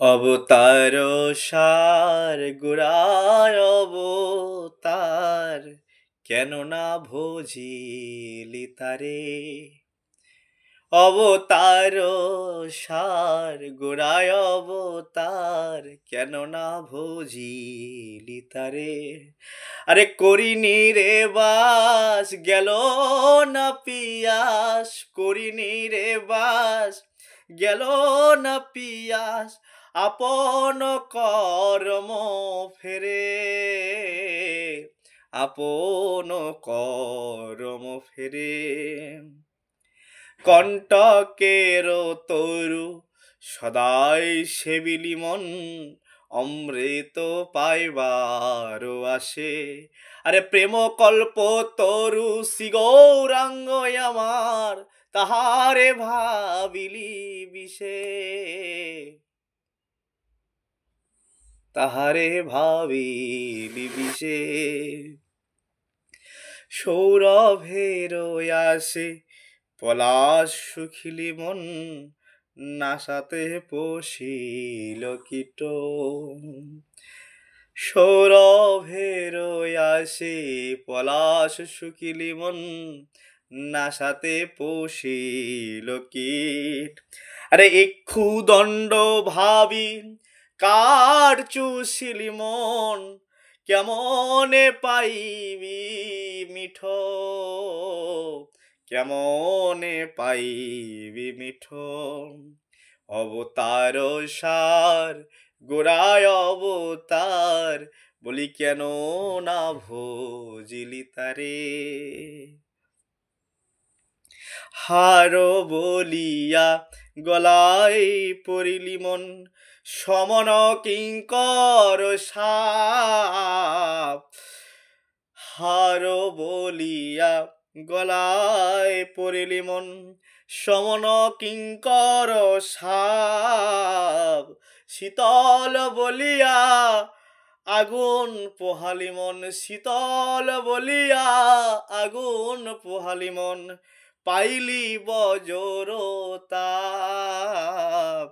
অবতার সার গোড়ায় অবতার, কেন না ভজিলি তারে। অবতার সার গোড়ায় অবতার, কেন না ভজিলি তারে। আরে করিনি রে বাস, গেল না পিয়াস, করিনি রে বাস, গেল না পিয়াস, আপন কর্ম ফেরে, আপন কর্ম ফেরে। কণ্টকের তরু সদাই সেবিলি মন, অমৃত পাইবার আসে। আরে প্রেম কল্প তরু শ্রী গৌরাঙ্গ আমার, তাহারে ভাবিলি বিষে, তাহারে ভাবিলি বিষে। সৌরভের আসে পলাশ শুখিলি মন, নাসাতে পশিল কীট। সৌরভের আসে পলাশ শুখিলি মন, নাসাতে পশিল কীট। আরে ইক্ষু দণ্ড ভাবি কার চুষিলি মন, কেমনে পাইবি মিঠ, কেমনে পাইবি মিঠ। অবতার সার গোড়ায় অবতার, বলি কেন না ভজিলি তারে। হার বলিয়া গলায় পড়িলি মন, সমন কিঙ্কর সাপ। হার বলিয়া গলায় পড়িলি মন, সমন কিঙ্কর সাপ। শীতল বলিয়া আগুন পোহালি মন, শীতল বলিয়া আগুন পোহালি মন, পাইলি বজর তাপ,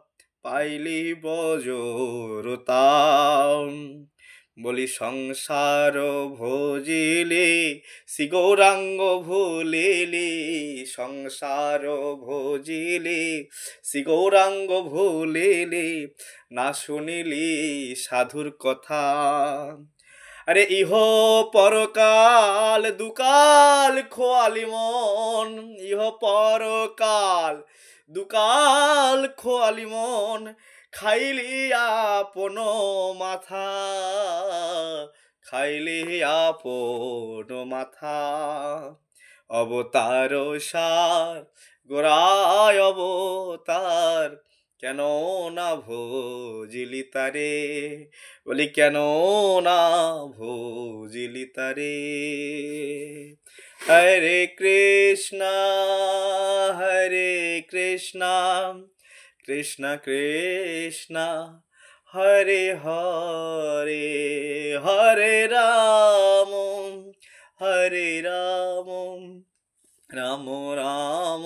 পাইলি বজর তাপ। বলি সংসার ভজিলে শ্রী গৌরাঙ্গ ভুলিলি, সংসার ভজিলে শ্রী গৌরাঙ্গ ভুলিলি, না শুনিলি সাধুর কথা। আরে ইহ পরকাল দুকাল খোয়ালি মন, ইহ পরকাল দুকাল খোয়ালি মন, খাইলি আপন মাথা, খাইলি আপন মাথা। অবতার সার গোড়ায় অবতার, কেন না ভজিলি তারে, বলি কেন না ভজিলি তারে। হরে কৃষ্ণ হরে কৃষ্ণ, কৃষ্ণ কৃষ্ণ হরে হরে, হরে রাম হরে রাম, রাম রাম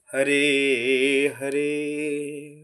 হরে হরে।